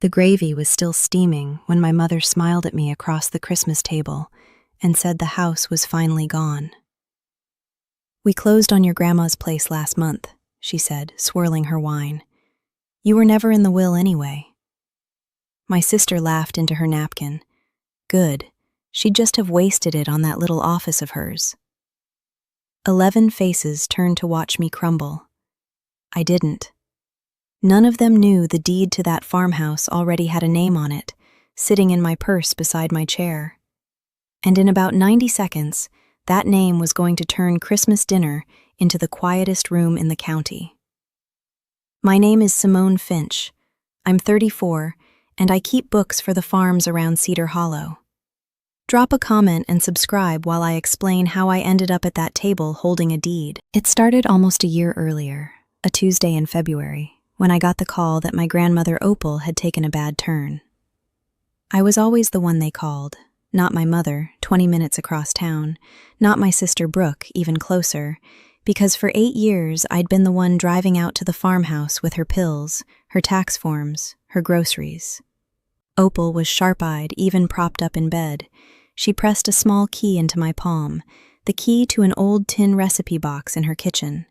The gravy was still steaming when my mother smiled at me across the Christmas table and said the house was finally gone. "We closed on your grandma's place last month," she said, swirling her wine. "You were never in the will anyway." My sister laughed into her napkin. Good. She'd just have wasted it on that little office of hers. 11 faces turned to watch me crumble. I didn't. None of them knew the deed to that farmhouse already had a name on it, sitting in my purse beside my chair. And in about 90 seconds, that name was going to turn Christmas dinner into the quietest room in the county. My name is Simone Finch. I'm 34, and I keep books for the farms around Cedar Hollow. Drop a comment and subscribe while I explain how I ended up at that table holding a deed. It started almost a year earlier, a Tuesday in February, when I got the call that my grandmother Opal had taken a bad turn. I was always the one they called, not my mother, 20 minutes across town, not my sister Brooke, even closer, because for 8 years I'd been the one driving out to the farmhouse with her pills, her tax forms, her groceries. Opal was sharp-eyed, even propped up in bed. She pressed a small key into my palm, the key to an old tin recipe box in her kitchen.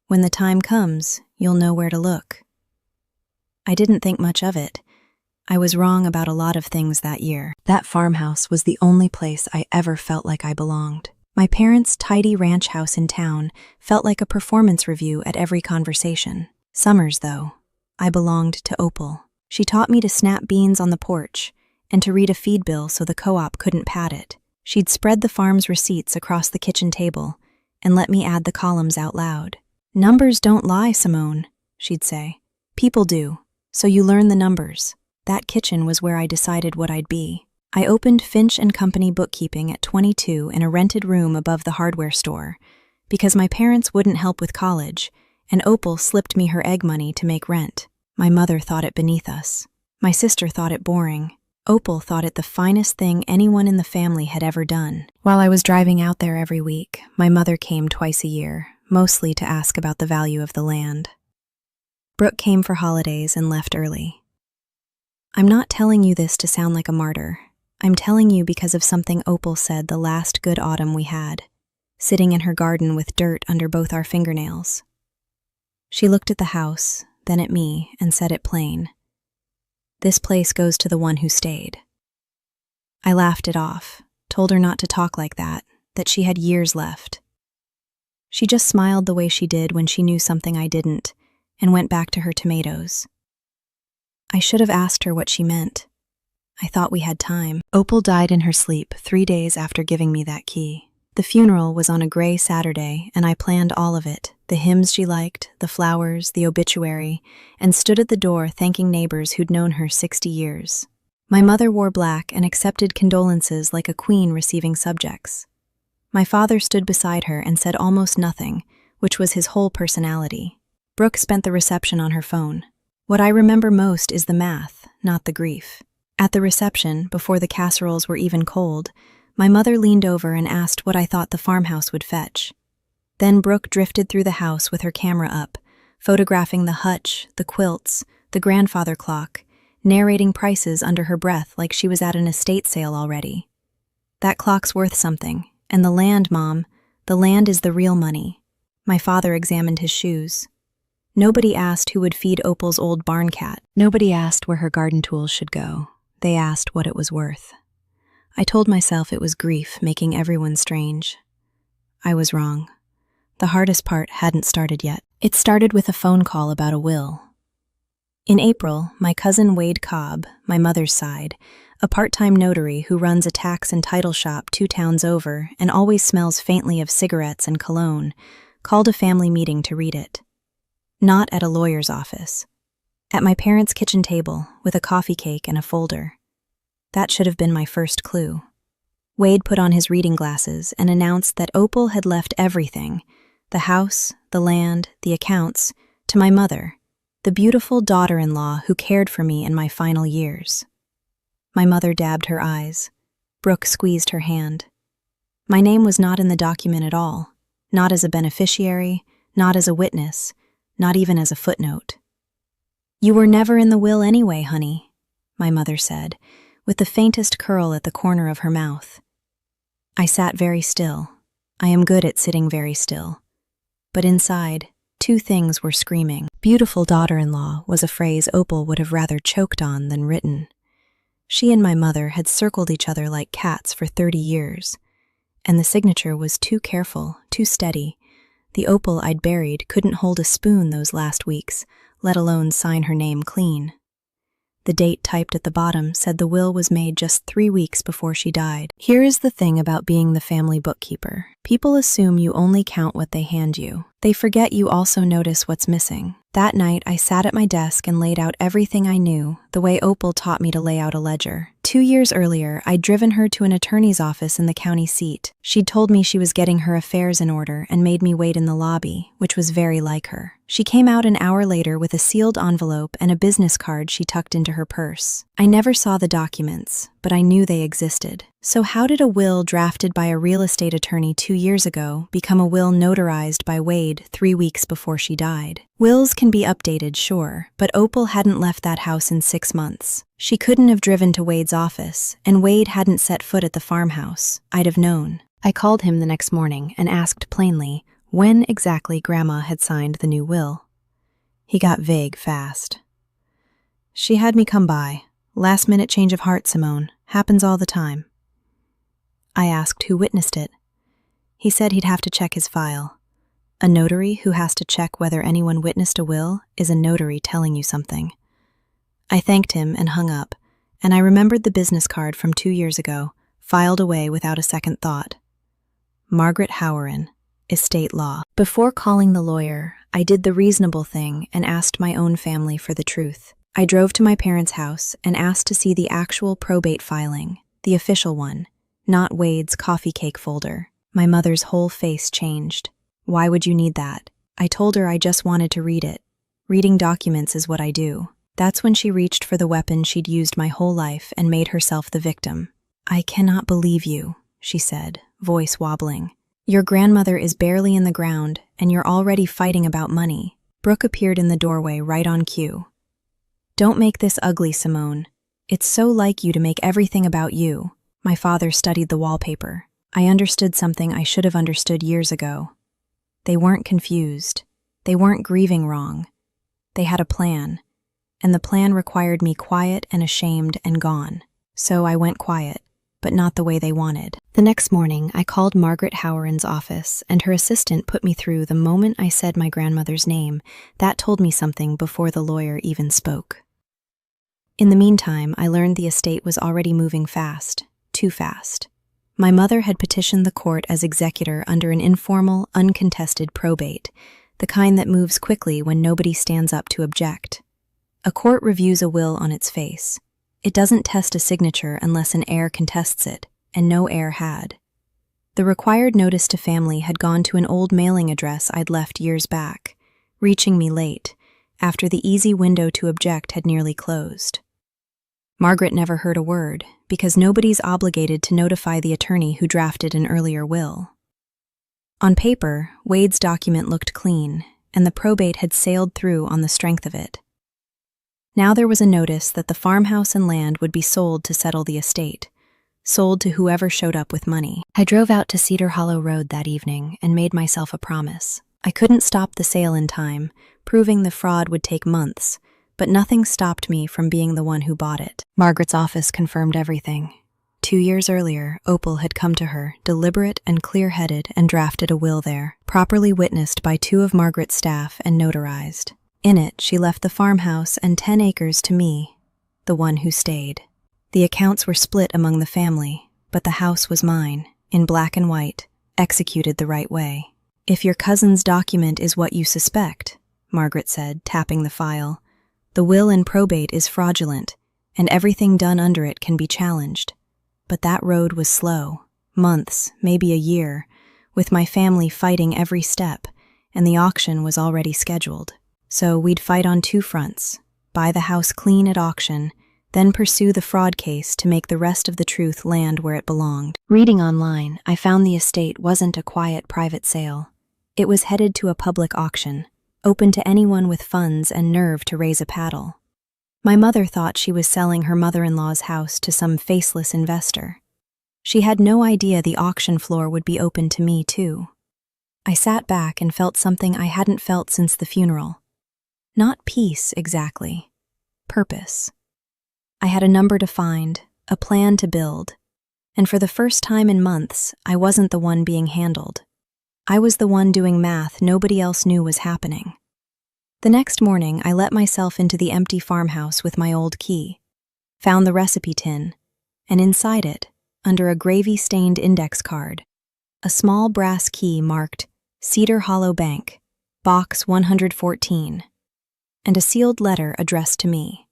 "When the time comes, you'll know where to look." I didn't think much of it. I was wrong about a lot of things that year. That farmhouse was the only place I ever felt like I belonged. My parents' tidy ranch house in town felt like a performance review at every conversation. Summers, though, I belonged to Opal. She taught me to snap beans on the porch and to read a feed bill so the co-op couldn't pad it. She'd spread the farm's receipts across the kitchen table and let me add the columns out loud. "Numbers don't lie, Simone," she'd say. "People do, so you learn the numbers." That kitchen was where I decided what I'd be. I opened Finch & Company bookkeeping at 22 in a rented room above the hardware store, because my parents wouldn't help with college, and Opal slipped me her egg money to make rent. My mother thought it beneath us. My sister thought it boring. Opal thought it the finest thing anyone in the family had ever done. While I was driving out there every week, my mother came twice a year, mostly to ask about the value of the land. Brooke came for holidays and left early. I'm not telling you this to sound like a martyr. I'm telling you because of something Opal said the last good autumn we had, sitting in her garden with dirt under both our fingernails. She looked at the house, then at me, and said it plain. "This place goes to the one who stayed." I laughed it off, told her not to talk like that she had years left. She just smiled the way she did when she knew something I didn't, and went back to her tomatoes. I should have asked her what she meant. I thought we had time. Opal died in her sleep 3 days after giving me that key. The funeral was on a gray Saturday, and I planned all of it, the hymns she liked, the flowers, the obituary, and stood at the door thanking neighbors who'd known her 60 years. My mother wore black and accepted condolences like a queen receiving subjects. My father stood beside her and said almost nothing, which was his whole personality. Brooke spent the reception on her phone. What I remember most is the math, not the grief. At the reception, before the casseroles were even cold, my mother leaned over and asked what I thought the farmhouse would fetch. Then Brooke drifted through the house with her camera up, photographing the hutch, the quilts, the grandfather clock, narrating prices under her breath like she was at an estate sale already. "That clock's worth something, and the land, Mom, the land is the real money." My father examined his shoes. Nobody asked who would feed Opal's old barn cat. Nobody asked where her garden tools should go. They asked what it was worth. I told myself it was grief making everyone strange. I was wrong. The hardest part hadn't started yet. It started with a phone call about a will. In April, my cousin Wade Cobb, my mother's side, a part-time notary who runs a tax and title shop 2 towns over and always smells faintly of cigarettes and cologne, called a family meeting to read it. Not at a lawyer's office. At my parents' kitchen table, with a coffee cake and a folder. That should have been my first clue. Wade put on his reading glasses and announced that Opal had left everything, the house, the land, the accounts, to my mother, the beautiful daughter-in-law who cared for me in my final years. My mother dabbed her eyes. Brooke squeezed her hand. My name was not in the document at all, not as a beneficiary, not as a witness, not even as a footnote. You were never in the will anyway, honey, my mother said, with the faintest curl at the corner of her mouth. I sat very still. I am good at sitting very still. But inside, two things were screaming. Beautiful daughter-in-law was a phrase Opal would have rather choked on than written. She and my mother had circled each other like cats for 30 years, and the signature was too careful, too steady. The Opal I'd buried couldn't hold a spoon those last weeks, let alone sign her name clean. The date typed at the bottom said the will was made just 3 weeks before she died. Here is the thing about being the family bookkeeper. People assume you only count what they hand you. They forget you also notice what's missing. That night, I sat at my desk and laid out everything I knew, the way Opal taught me to lay out a ledger. 2 years earlier, I'd driven her to an attorney's office in the county seat. She'd told me she was getting her affairs in order and made me wait in the lobby, which was very like her. She came out an hour later with a sealed envelope and a business card she tucked into her purse. I never saw the documents, but I knew they existed. So how did a will drafted by a real estate attorney 2 years ago become a will notarized by Wade 3 weeks before she died? Wills can be updated, sure, but Opal hadn't left that house in 6 months. She couldn't have driven to Wade's office, and Wade hadn't set foot at the farmhouse. I'd have known. I called him the next morning and asked plainly when exactly Grandma had signed the new will. He got vague fast. She had me come by. Last-minute change of heart, Simone. Happens all the time. I asked who witnessed it. He said he'd have to check his file. A notary who has to check whether anyone witnessed a will is a notary telling you something. I thanked him and hung up, and I remembered the business card from 2 years ago, filed away without a second thought. Margaret Howren, Estate Law. Before calling the lawyer, I did the reasonable thing and asked my own family for the truth. I drove to my parents' house and asked to see the actual probate filing, the official one, not Wade's coffee cake folder. My mother's whole face changed. Why would you need that? I told her I just wanted to read it. Reading documents is what I do. That's when she reached for the weapon she'd used my whole life and made herself the victim. I cannot believe you, she said, voice wobbling. Your grandmother is barely in the ground, and you're already fighting about money. Brooke appeared in the doorway right on cue. Don't make this ugly, Simone. It's so like you to make everything about you. My father studied the wallpaper. I understood something I should have understood years ago. They weren't confused. They weren't grieving wrong. They had a plan, and the plan required me quiet and ashamed and gone. So I went quiet, but not the way they wanted. The next morning, I called Margaret Howren's office, and her assistant put me through the moment I said my grandmother's name. That told me something before the lawyer even spoke. In the meantime, I learned the estate was already moving fast, too fast. My mother had petitioned the court as executor under an informal, uncontested probate, the kind that moves quickly when nobody stands up to object. A court reviews a will on its face. It doesn't test a signature unless an heir contests it, and no heir had. The required notice to family had gone to an old mailing address I'd left years back, reaching me late, after the easy window to object had nearly closed. Margaret never heard a word, because nobody's obligated to notify the attorney who drafted an earlier will. On paper, Wade's document looked clean, and the probate had sailed through on the strength of it. Now there was a notice that the farmhouse and land would be sold to settle the estate, sold to whoever showed up with money. I drove out to Cedar Hollow Road that evening and made myself a promise. I couldn't stop the sale in time, proving the fraud would take months, but nothing stopped me from being the one who bought it. Margaret's office confirmed everything. 2 years earlier, Opal had come to her, deliberate and clear-headed, and drafted a will there, properly witnessed by 2 of Margaret's staff and notarized. In it, she left the farmhouse and 10 acres to me, the one who stayed. The accounts were split among the family, but the house was mine, in black and white, executed the right way. If your cousin's document is what you suspect, Margaret said, tapping the file, the will in probate is fraudulent, and everything done under it can be challenged. But that road was slow, months, maybe a year, with my family fighting every step, and the auction was already scheduled. So we'd fight on 2 fronts, buy the house clean at auction, then pursue the fraud case to make the rest of the truth land where it belonged. Reading online, I found the estate wasn't a quiet private sale. It was headed to a public auction, open to anyone with funds and nerve to raise a paddle. My mother thought she was selling her mother-in-law's house to some faceless investor. She had no idea the auction floor would be open to me, too. I sat back and felt something I hadn't felt since the funeral. Not peace, exactly. Purpose. I had a number to find, a plan to build, and for the first time in months, I wasn't the one being handled. I was the one doing math nobody else knew was happening. The next morning, I let myself into the empty farmhouse with my old key, found the recipe tin, and inside it, under a gravy-stained index card, a small brass key marked Cedar Hollow Bank, Box 114, and a sealed letter addressed to me.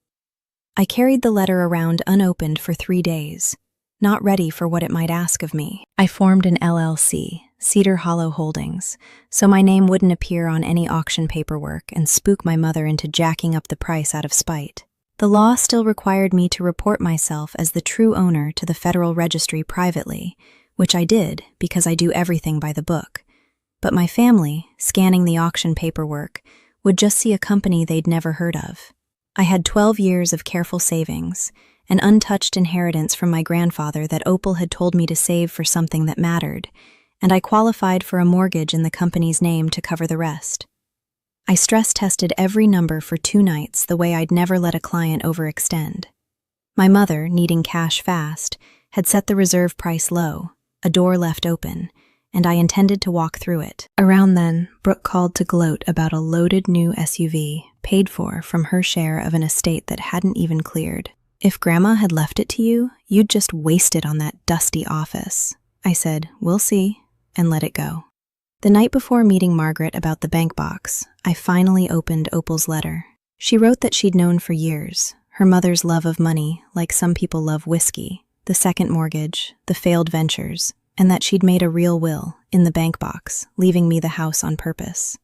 I carried the letter around unopened for 3 days, not ready for what it might ask of me. I formed an LLC, Cedar Hollow Holdings, so my name wouldn't appear on any auction paperwork and spook my mother into jacking up the price out of spite. The law still required me to report myself as the true owner to the Federal Registry privately, which I did because I do everything by the book. But my family, scanning the auction paperwork, would just see a company they'd never heard of. I had 12 years of careful savings, an untouched inheritance from my grandfather that Opal had told me to save for something that mattered, and I qualified for a mortgage in the company's name to cover the rest. I stress-tested every number for 2 nights the way I'd never let a client overextend. My mother, needing cash fast, had set the reserve price low, a door left open, and I intended to walk through it. Around then, Brooke called to gloat about a loaded new SUV, paid for from her share of an estate that hadn't even cleared. If Grandma had left it to you, you'd just waste it on that dusty office. I said, we'll see, and let it go. The night before meeting Margaret about the bank box, I finally opened Opal's letter. She wrote that she'd known for years, her mother's love of money, like some people love whiskey, the second mortgage, the failed ventures, and that she'd made a real will in the bank box, leaving me the house on purpose.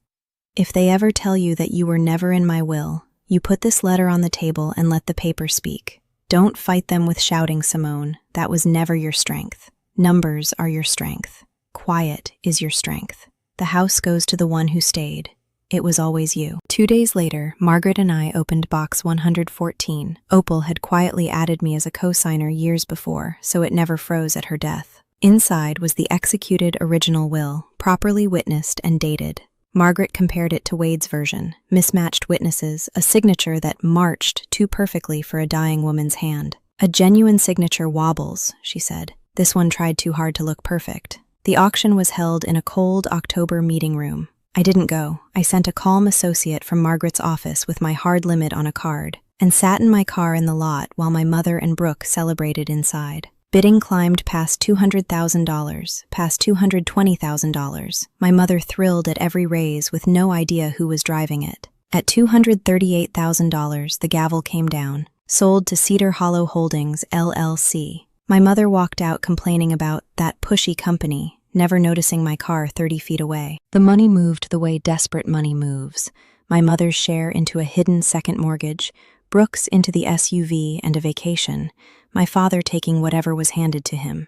If they ever tell you that you were never in my will, you put this letter on the table and let the paper speak. Don't fight them with shouting, Simone. That was never your strength. Numbers are your strength. Quiet is your strength. The house goes to the one who stayed. It was always you. 2 days later, Margaret and I opened Box 114. Opal had quietly added me as a co-signer years before, so it never froze at her death. Inside was the executed original will, properly witnessed and dated. Margaret compared it to Wade's version, mismatched witnesses, a signature that marched too perfectly for a dying woman's hand. A genuine signature wobbles, she said. This one tried too hard to look perfect. The auction was held in a cold October meeting room. I didn't go. I sent a calm associate from Margaret's office with my hard limit on a card, and sat in my car in the lot while my mother and Brooke celebrated inside. Bidding climbed past $200,000, past $220,000. My mother thrilled at every raise with no idea who was driving it. At $238,000, the gavel came down. Sold to Cedar Hollow Holdings, LLC. My mother walked out complaining about that pushy company, never noticing my car 30 feet away. The money moved the way desperate money moves. My mother's share into a hidden second mortgage, Brooks into the SUV and a vacation, my father taking whatever was handed to him.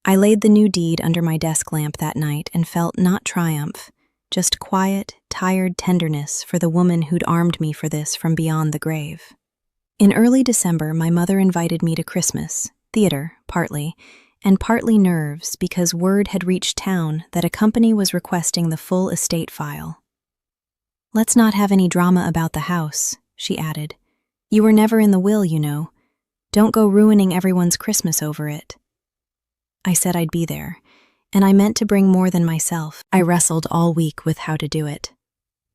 I laid the new deed under my desk lamp that night and felt not triumph, just quiet, tired tenderness for the woman who'd armed me for this from beyond the grave. In early December, my mother invited me to Christmas, theater, partly, and partly nerves because word had reached town that a company was requesting the full estate file. Let's not have any drama about the house, she added. You were never in the will, you know. Don't go ruining everyone's Christmas over it. I said I'd be there, and I meant to bring more than myself. I wrestled all week with how to do it.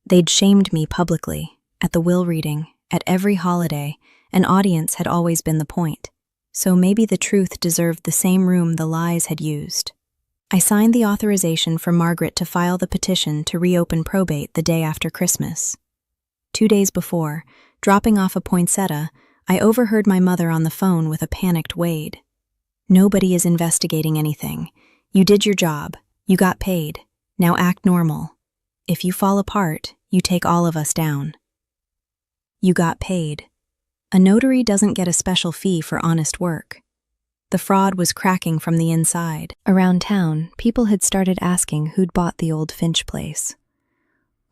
They'd shamed me publicly, at the will reading, at every holiday. An audience had always been the point, so maybe the truth deserved the same room the lies had used. I signed the authorization for Margaret to file the petition to reopen probate the day after Christmas. 2 days before, dropping off a poinsettia, I overheard my mother on the phone with a panicked Wade. Nobody is investigating anything. You did your job. You got paid. Now act normal. If you fall apart, you take all of us down. You got paid. A notary doesn't get a special fee for honest work. The fraud was cracking from the inside. Around town, people had started asking who'd bought the old Finch place.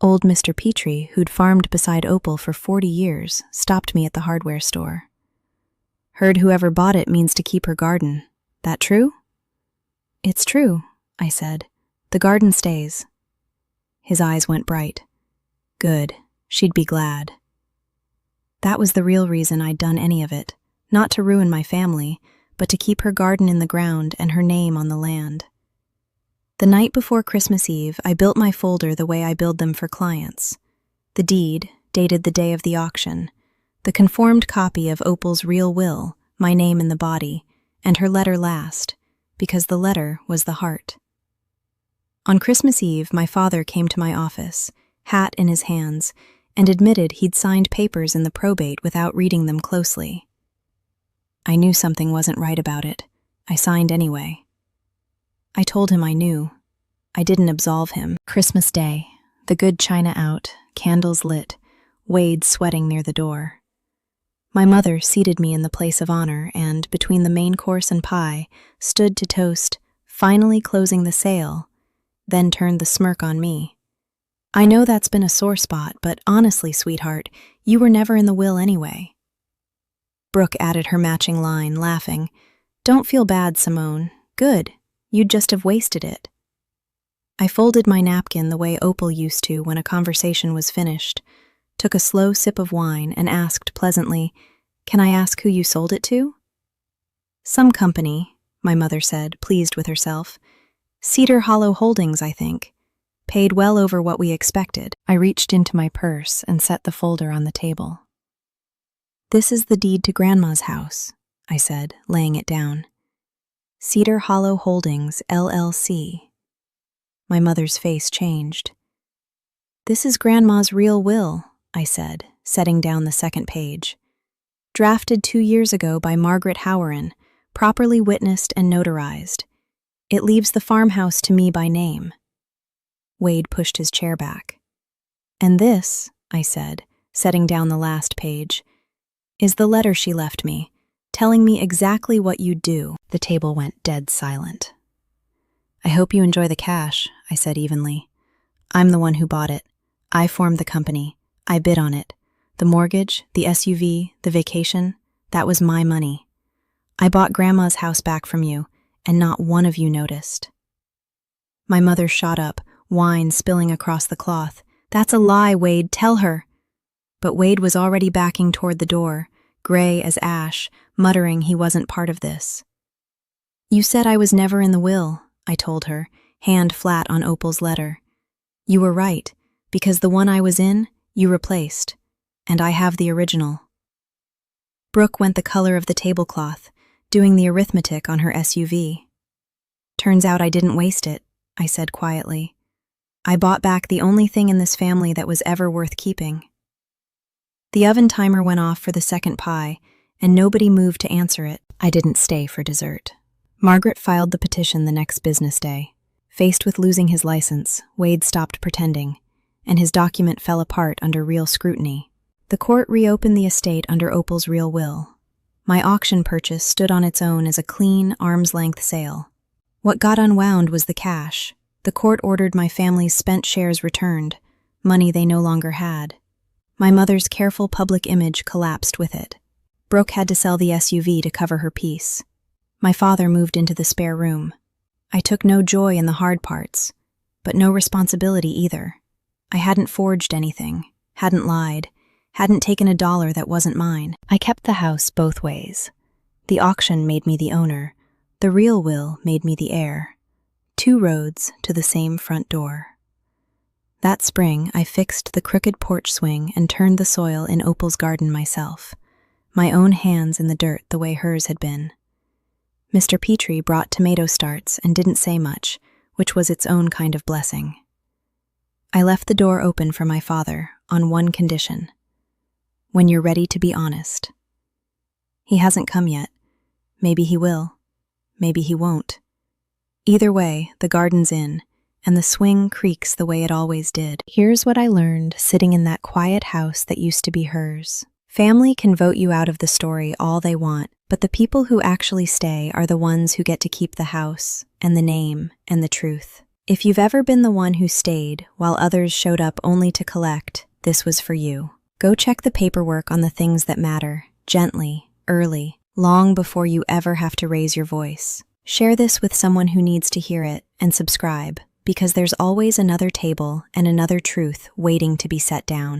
Old Mr. Petrie, who'd farmed beside Opal for 40 years, stopped me at the hardware store. Heard whoever bought it means to keep her garden. That true? It's true, I said. The garden stays. His eyes went bright. Good. She'd be glad. That was the real reason I'd done any of it. Not to ruin my family, but to keep her garden in the ground and her name on the land. The night before Christmas Eve, I built my folder the way I build them for clients. The deed, dated the day of the auction, the conformed copy of Opal's real will, my name in the body, and her letter last, because the letter was the heart. On Christmas Eve, my father came to my office, hat in his hands, and admitted he'd signed papers in the probate without reading them closely. I knew something wasn't right about it. I signed anyway. I told him I knew. I didn't absolve him. Christmas Day, the good china out, candles lit, Wade sweating near the door. My mother seated me in the place of honor and, between the main course and pie, stood to toast, finally closing the sale, then turned the smirk on me. I know that's been a sore spot, but honestly, sweetheart, you were never in the will anyway. Brooke added her matching line, laughing. Don't feel bad, Simone. Good. You'd just have wasted it. I folded my napkin the way Opal used to when a conversation was finished, took a slow sip of wine, and asked pleasantly, Can I ask who you sold it to? Some company, my mother said, pleased with herself. Cedar Hollow Holdings, I think. Paid well over what we expected. I reached into my purse and set the folder on the table. This is the deed to Grandma's house, I said, laying it down. Cedar Hollow Holdings, LLC. My mother's face changed. This is Grandma's real will, I said, setting down the second page. Drafted 2 years ago by Margaret Howren, properly witnessed and notarized. It leaves the farmhouse to me by name. Wade pushed his chair back. And this, I said, setting down the last page, is the letter she left me, telling me exactly what you'd do. The table went dead silent. I hope you enjoy the cash, I said evenly. I'm the one who bought it. I formed the company. I bid on it. The mortgage, the SUV, the vacation, that was my money. I bought Grandma's house back from you, and not one of you noticed. My mother shot up, wine spilling across the cloth. That's a lie, Wade, tell her. But Wade was already backing toward the door, gray as ash, muttering he wasn't part of this. You said I was never in the will, I told her, hand flat on Opal's letter. You were right, because the one I was in, you replaced, and I have the original. Brooke went the color of the tablecloth, doing the arithmetic on her SUV. Turns out I didn't waste it, I said quietly. I bought back the only thing in this family that was ever worth keeping. The oven timer went off for the second pie, and nobody moved to answer it. I didn't stay for dessert. Margaret filed the petition the next business day. Faced with losing his license, Wade stopped pretending, and his document fell apart under real scrutiny. The court reopened the estate under Opal's real will. My auction purchase stood on its own as a clean, arm's-length sale. What got unwound was the cash. The court ordered my family's spent shares returned, money they no longer had. My mother's careful public image collapsed with it. Brooke had to sell the SUV to cover her piece. My father moved into the spare room. I took no joy in the hard parts, but no responsibility either. I hadn't forged anything, hadn't lied, hadn't taken a dollar that wasn't mine. I kept the house both ways. The auction made me the owner. The real will made me the heir. 2 roads to the same front door. That spring, I fixed the crooked porch swing and turned the soil in Opal's garden myself, my own hands in the dirt the way hers had been. Mr. Petrie brought tomato starts and didn't say much, which was its own kind of blessing. I left the door open for my father on one condition. When you're ready to be honest. He hasn't come yet. Maybe he will. Maybe he won't. Either way, the garden's in, and the swing creaks the way it always did. Here's what I learned sitting in that quiet house that used to be hers. Family can vote you out of the story all they want, but the people who actually stay are the ones who get to keep the house, and the name, and the truth. If you've ever been the one who stayed while others showed up only to collect, this was for you. Go check the paperwork on the things that matter, gently, early, long before you ever have to raise your voice. Share this with someone who needs to hear it, and subscribe, because there's always another table and another truth waiting to be set down.